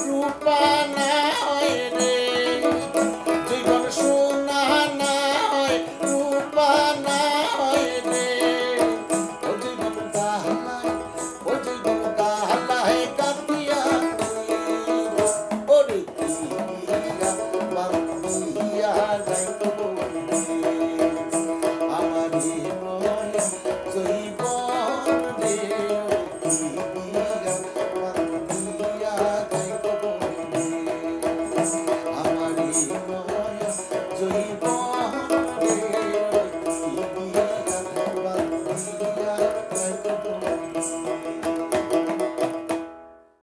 রূপা না হয় রে জীবন সোনা না হয় রূপা না হয় রে ও জীবন কাহালায় ও জীবন কাহালায় কাটিয়া ওরে কিয়া বান্ধিয়া যাইতো আমার নয় জৈবন রে বান্ধিয়া যাইতো আমার নয় জৈবন রে বান্ধিয়া যাইতো